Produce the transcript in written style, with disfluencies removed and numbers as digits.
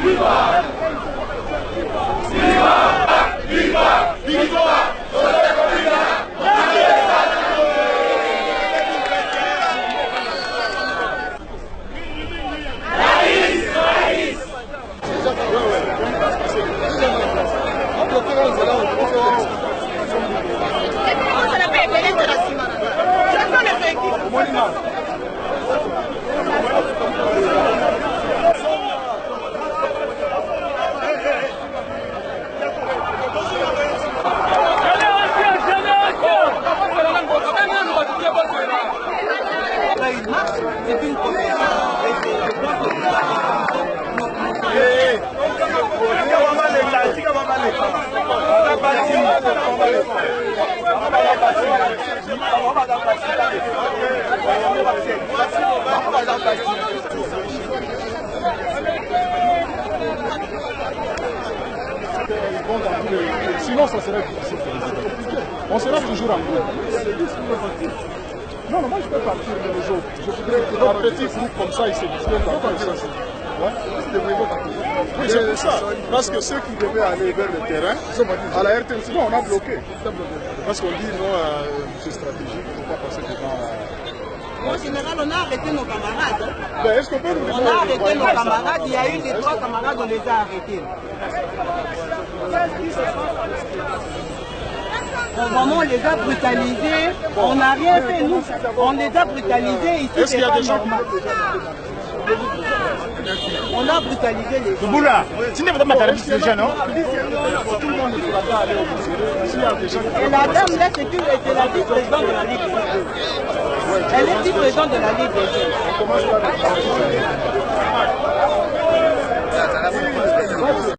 C'est une sinon, ça serait difficile. On sera toujours en groupe. Non, moi je peux partir de nos jours. Je voudrais que notre petit groupe comme ça, il se discute dans le sens. Oui, c'est pour ça. Parce que ceux qui devaient aller vers le terrain, à la RTM, sinon on a bloqué. Parce qu'on dit non, c'est stratégique, il ne faut pas passer devant. En général, on a arrêté nos camarades. Ben, est-ce qu'on peut nous on a arrêté nos camarades. Il y a eu les 3 camarades, on les a arrêtés. Vraiment, on les a brutalisés. On n'a rien fait, nous. On les a brutalisés. Ici, est-ce qu'il y a des gens on a brutalisé les gens. Boula, tu n'es pas matérialiste déjà, non? Tout le monde ne pourra pas aller au musée. Et la dame là, c'est la vice-présidente de la Ligue des Jeunes. Elle est vice-présidente de la Ligue des Jeunes.